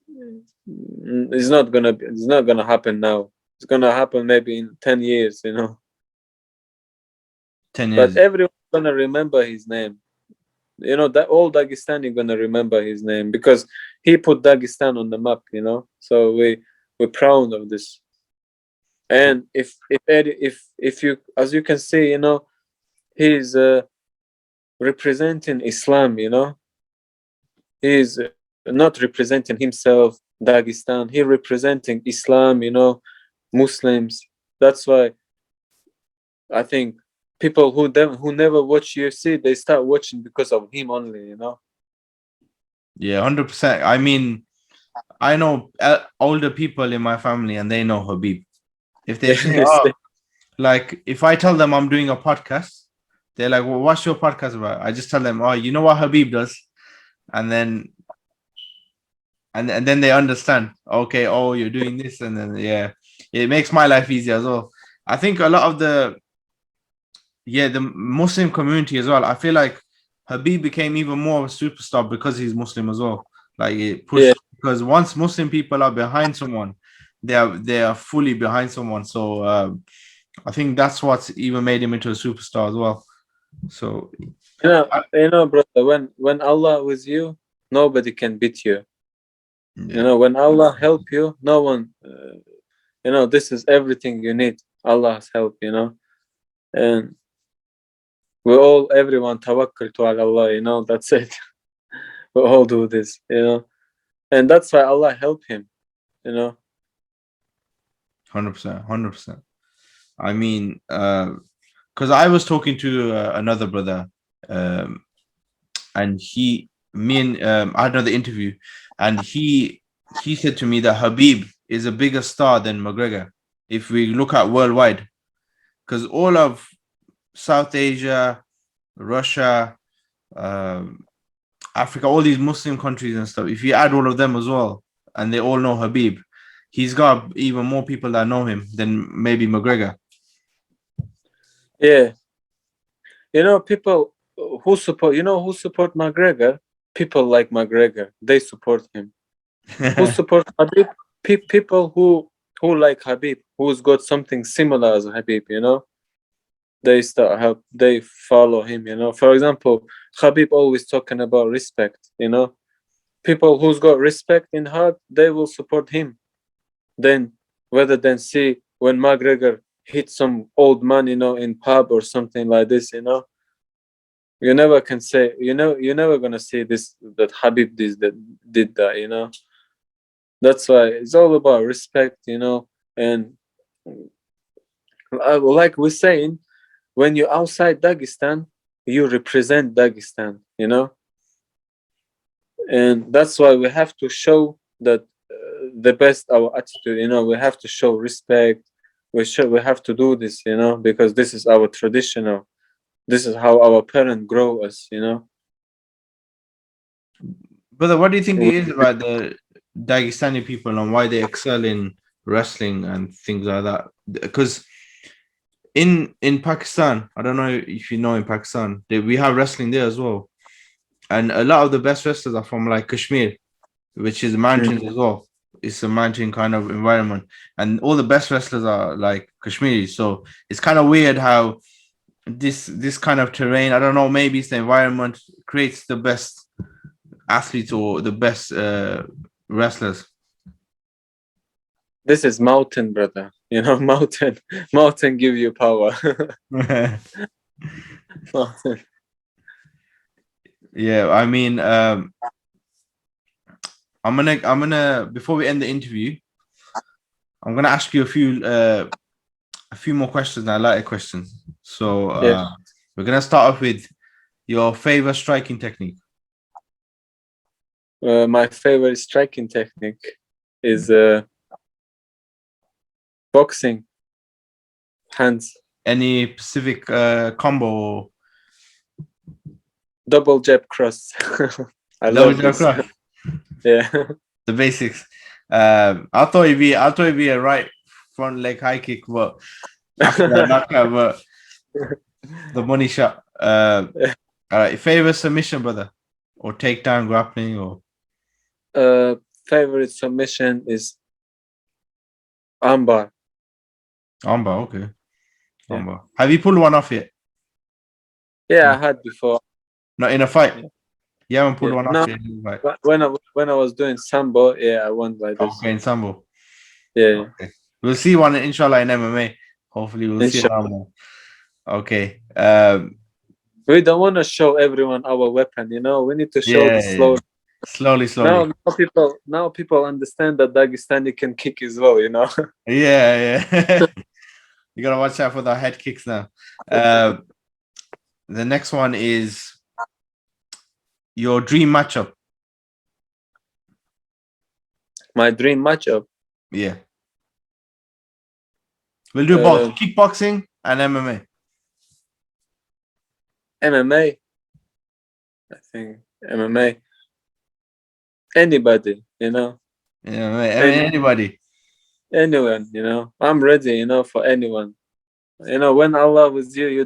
it's not gonna happen now. It's gonna happen maybe in 10 years, you know. 10 years. But everyone's gonna remember his name. You know, that all Dagestani gonna remember his name because he put Dagestan on the map, you know. So we're proud of this. And if you, as you can see, you know, he's representing Islam, you know. He's not representing himself, Dagestan. He representing Islam, you know, Muslims. That's why I think people who never watch UFC, they start watching because of him only, you know. Yeah, 100%. I mean, I know older people in my family, and they know Khabib. If they say, like, if I tell them I'm doing a podcast, they're like, "Well, what's your podcast about?" I just tell them, "Oh, you know what Khabib does," and then they understand. Okay, oh, you're doing this, and then yeah, it makes my life easier as well. I think a lot of the Muslim community as well. I feel like Khabib became even more of a superstar because he's Muslim as well. Like it pushed because once Muslim people are behind someone, they are fully behind someone. So I think that's what's even made him into a superstar as well. So you know, brother, when Allah with you, nobody can beat you. Yeah. You know, when Allah help you, no one. You know, this is everything you need. Allah's help. You know, and everyone tawakkal to Allah. You know, that's it. We all do this. You know, and that's why Allah help him. You know. 100%. I mean, because I was talking to another brother, and I had another interview, and he said to me that Khabib is a bigger star than McGregor if we look at worldwide, because all of South Asia, Russia, Africa, all these Muslim countries and stuff, if you add all of them as well, and they all know Khabib, he's got even more people that know him than maybe McGregor. Yeah. You know, people who support McGregor, people like McGregor, they support him. Who support Khabib? People who like Khabib, who's got something similar as Khabib, you know, they follow him, you know. For example, Khabib always talking about respect, you know. People who's got respect in heart, they will support him. Then rather than see when McGregor hit some old man, you know, in pub or something like this, you know. You never can say, you know, you're never gonna say this, that Khabib did that, you know. That's why it's all about respect, you know. And like we're saying, when you're outside Dagestan, you represent Dagestan, you know. And that's why we have to show that the best our attitude, you know. We have to show respect. We have to do this, you know, because this is our traditional. This is how our parents grow us, you know. Brother, what do you think it is about the Dagestani people and why they excel in wrestling and things like that? Because in Pakistan, I don't know if you know, in Pakistan, we have wrestling there as well, and a lot of the best wrestlers are from like Kashmir, which is mountains as well. it's a mountain kind of environment, and all the best wrestlers are like Kashmiri. So it's kind of weird how this kind of terrain, I don't know, maybe it's the environment, creates the best athletes or the best wrestlers. This is mountain, brother. You know, mountain give you power. Mountain. Yeah, I mean, I'm gonna before we end the interview, I'm gonna ask you a few more questions. I like questions. So we're gonna start off with your favorite striking technique. My favorite striking technique is boxing, hands. Any specific combo? Double jab cross. I Double love jab this. cross? Yeah. The basics. I thought it'd be a right front leg high kick, but after that knockout, but the money shot. All right, favorite submission, brother, or takedown grappling, or Favorite submission is armbar. armbar. Okay, Yeah. armbar. Have you pulled one off yet? Yeah, I had before. Not in a fight. Yeah. You haven't pulled one No, off yet. Right. when I was doing sambo, yeah, I won like this. Okay, in sambo. Yeah. Okay. We'll see one, inshallah, in MMA. Hopefully, we'll see one more. Okay. We don't want to show everyone our weapon, you know. We need to show this slowly. Slowly. Now people understand that Dagestani can kick as well, you know. Yeah. You gotta watch out for the head kicks now. The next one is your dream matchup. My dream matchup. Yeah. We'll do both kickboxing and MMA. MMA. I think MMA. Anybody, you know. Yeah, anybody. Anyone, you know. I'm ready, you know, for anyone. You know, when Allah with you,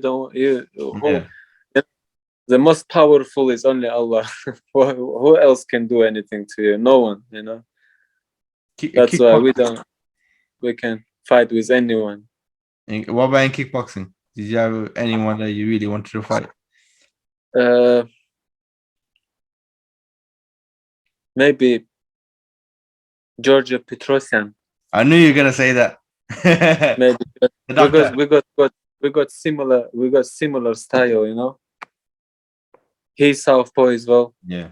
the most powerful is only Allah. Who else can do anything to you? No one, you know. That's why we can fight with anyone. What about in kickboxing? Did you have anyone that you really wanted to fight? Maybe Georgia Petrosian. I knew you were gonna say that. Maybe because we got similar style, you know. He's southpaw as well. Yeah.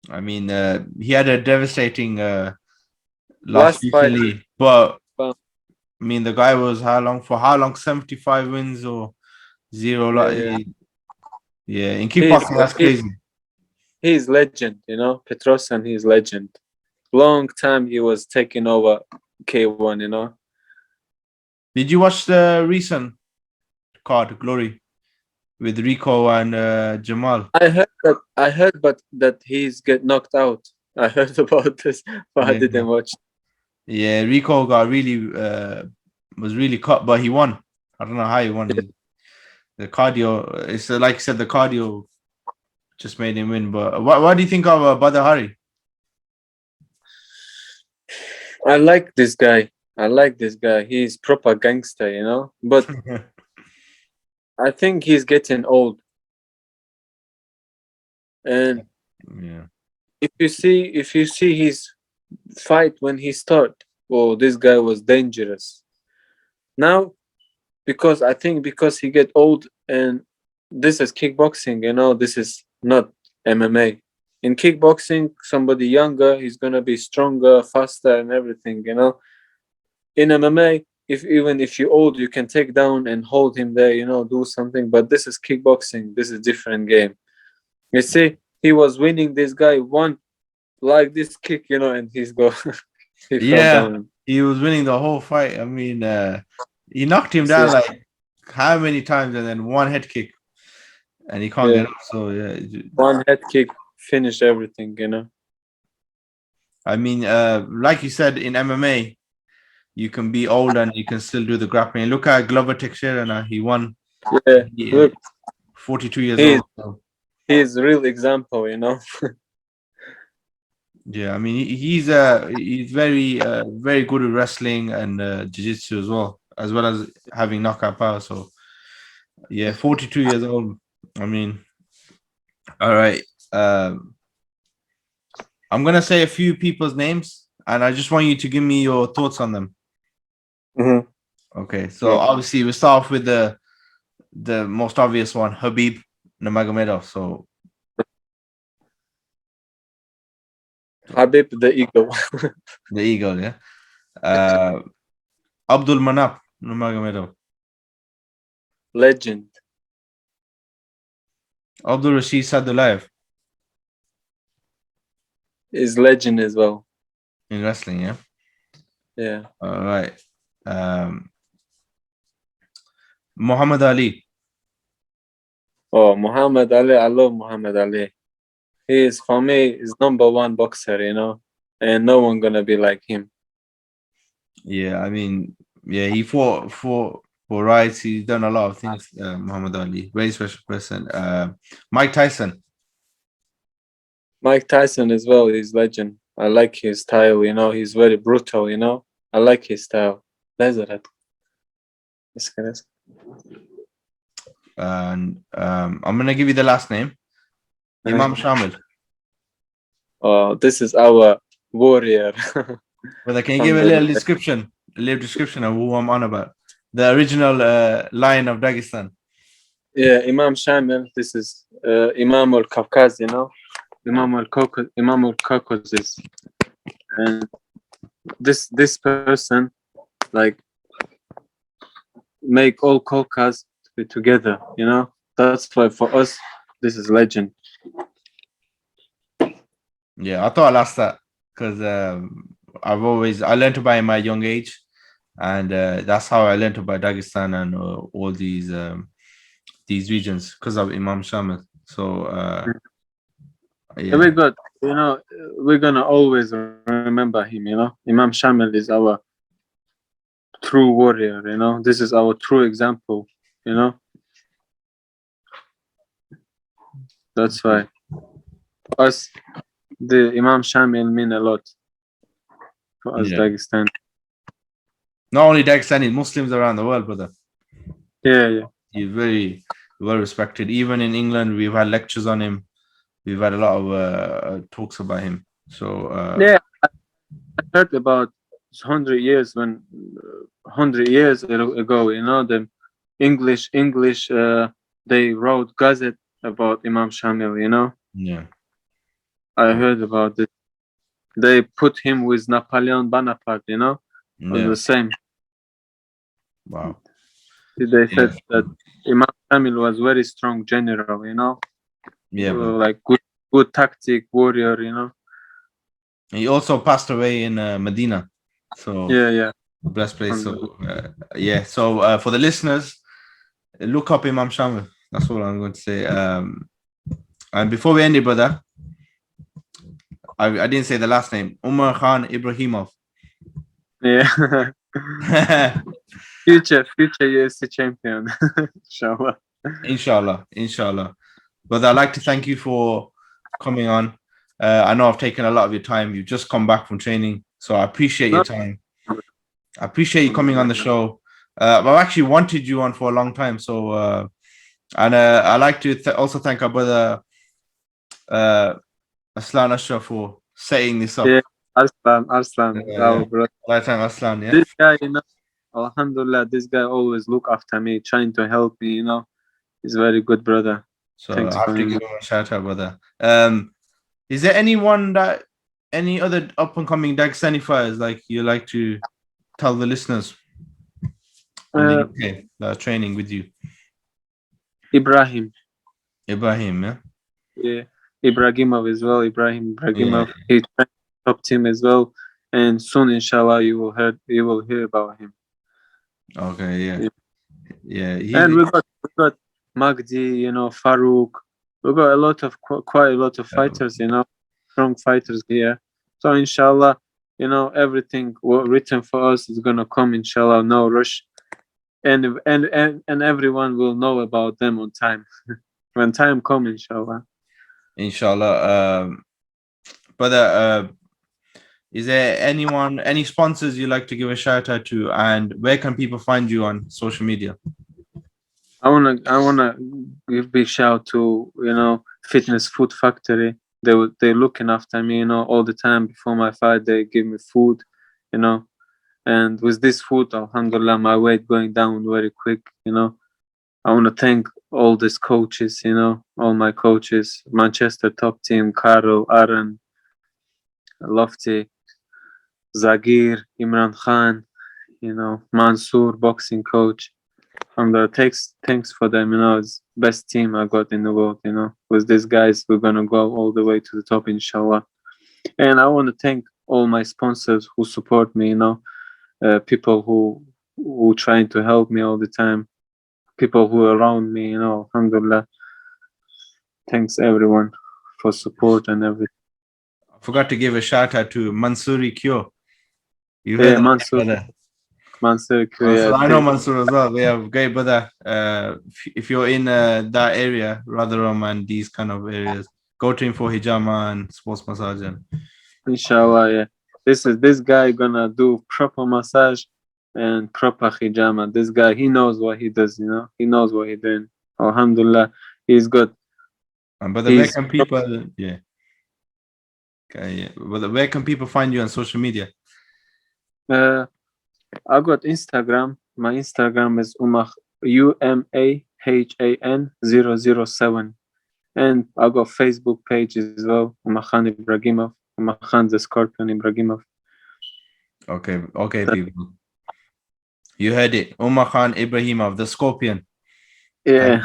I mean, he had a devastating loss recently, but I mean, the guy was how long? 75 wins or 0. Yeah. In kickboxing, that's crazy. He's legend, you know. Petrosian, he's legend. Long time he was taking over K1, you know. Did you watch the recent card, Glory, with Rico and Jamal? I heard, but that he's get knocked out. I heard about this, but I didn't watch. Yeah, Rico got was really cut, but he won. I don't know how he won. The cardio, it's like you said, the cardio just made him win. But what do you think of Badr Hari? I like this guy. He's proper gangster, you know. But I think he's getting old. And if you see his fight when he started, this guy was dangerous. Now, because he get old, and this is kickboxing, you know, this is not MMA. In kickboxing, somebody younger, he's gonna be stronger, faster, and everything, you know. In MMA, even if you're old, you can take down and hold him there, you know, do something. But this is kickboxing. This is a different game. You see, he was winning. This guy won like this kick, you know, and he fell down. He was winning the whole fight. I mean, he knocked him down like how many times, and then one head kick, and he can't get up. So one head kick finished everything, you know. I mean, like you said, in MMA, you can be old and you can still do the grappling. Look at Glover Teixeira, he won. Look, 42 years old. So. He's a real example, you know. Yeah, I mean he's very very good at wrestling and jiu-jitsu as well as having knockout power. So yeah, 42 years old. I mean, all right. I'm gonna say a few people's names, and I just want you to give me your thoughts on them. Mm-hmm. Okay, so obviously we start off with the most obvious one, Khabib Nurmagomedov. So Habib the Eagle. the eagle, yeah. Abdulmanap Nurmagomedov, Legend. Abdulrashid Sadulaev Is legend as well. in wrestling, yeah. Yeah. All right. Muhammad Ali. Oh, Muhammad Ali. I love Muhammad Ali. He is, for me, is number one boxer, you know, and no one gonna be like him. Yeah, I mean, yeah, he fought for rights. He's done a lot of things. Muhammad Ali, very special person. Mike Tyson. Mike Tyson as well is legend. I like his style, you know. He's very brutal, you know. I like his style. Lezzard. And I'm gonna give you the last name, Imam Shamil. Oh, this is our warrior. Brother, can you give a little description of who I'm on about? The original lion of Dagestan. Yeah, Imam Shamil. This is Imam al-Kafkaz, you know. Imam al-Caucasus. And this person, like, make all Caucasus be together, you know. That's why for us, this is legend. Yeah, I thought I'll ask that because I learned about in my young age, and that's how I learned about Dagestan and all these regions because of Imam Shamil. So yeah, We got, you know, we're gonna always remember him, you know. Imam Shamil is our true warrior, you know. This is our true example, you know. That's why us, the Imam Shamil mean a lot for us, yeah. Dagestan. Not only Dagestani, Muslims around the world, brother. Yeah. He's very well respected. Even in England, we've had lectures on him. We've had a lot of talks about him. So Yeah, I heard about 100 years ago, you know, the English, they wrote gazette about Imam Shamil, you know. yeah, I heard about it. They put him with Napoleon Bonaparte, you know, on yeah. the same. Wow. They Yeah, said that Imam Shamil was very strong general, you know, yeah, bro. like good tactic warrior, you know. He also passed away in Medina. So Yeah. blessed place. So yeah. So for the listeners, look up Imam Shamil. That's all I'm going to say. And before we end it, brother, I didn't say the last name. Umakhan Ibragimov. Yeah. future UFC champion. Inshallah. Inshallah. Brother, I'd like to thank you for coming on. I know I've taken a lot of your time. You've just come back from training, so I appreciate your time. I appreciate you coming on the show. I've actually wanted you on for a long time. So, and I'd like to also thank our brother Aslan Ashraf for setting this up. Yeah, Arslan, our brother. Aslan, yeah. This guy, you know, Alhamdulillah, this guy always look after me, trying to help me, you know. He's a very good brother. So Thanks I have for to him. give him a shout out, brother. Is there any other up and coming Dagestani fighters like you like to tell the listeners in the UK that are training with you? Ibrahim. Ibrahim, Yeah. Ibragimov as well. Ibrahim Ibragimov. Yeah. He trained top team as well. And soon, inshallah, you will hear about him. Okay, yeah. And we got Magdi, you know, Farouk. We got a lot of quite a lot of fighters, you know, strong fighters here. So inshallah, you know, everything written for us is gonna come, inshallah, no rush. And everyone will know about them on time. When time comes, inshallah. Inshallah. Brother, is there any sponsors you like to give a shout out to, and where can people find you on social media? I wanna give big shout to Fitness Food Factory. They're looking after me, all the time before my fight. They give me food, and with this food, alhamdulillah, my weight going down very quick. I want to thank all these coaches, all my coaches, Manchester top team, Carol, Aaron, Lofty, Zagir, Imran Khan, Mansoor, boxing coach. Thanks for them. It's best team I got in the world. With these guys, we're gonna go all the way to the top, inshallah. And I want to thank all my sponsors who support me. People who trying to help me all the time. People who are around me. Alhamdulillah. Thanks everyone for support and everything. I forgot to give a shout out to Mansoori Kyo. You Yeah, heard Mansoor. that, Mansoor, brother? yeah, I know Mansoor as well. We have great brother. If you're in that area, Rotherham and these kind of areas, go to him for hijama and sports massage. And inshallah, yeah. This guy gonna do proper massage and proper hijama. This guy, he knows what he does. He knows what he's doing. Alhamdulillah, he's good. brother, where can people? Yeah. Okay, yeah. Brother, where can people find you on social media? I got Instagram. My Instagram is UMAHAN 007, and I got Facebook page as well. Umakhan Ibragimov. Umakhan the Scorpion Ibragimov. Okay, people. You heard it. Umakhan Ibragimov, the Scorpion. Yeah,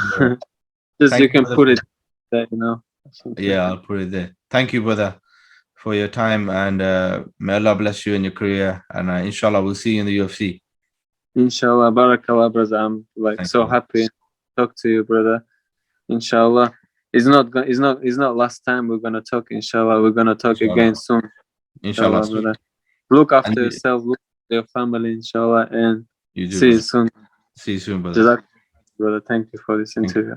just Thank you can brother. put it there, Yeah, I'll put it there. Thank you, brother, for your time, and may Allah bless you in your career. And inshallah, we'll see you in the UFC. Inshallah, barakallah, brother. I'm Thank so you. happy to talk to you, brother. Inshallah, it's not last time we're gonna talk. Inshallah, we're gonna talk again soon. Inshallah, brother. Look after And yourself, look after your family, inshallah, and you do, see you brother. soon. See you soon, brother. Brother, thank you for this interview.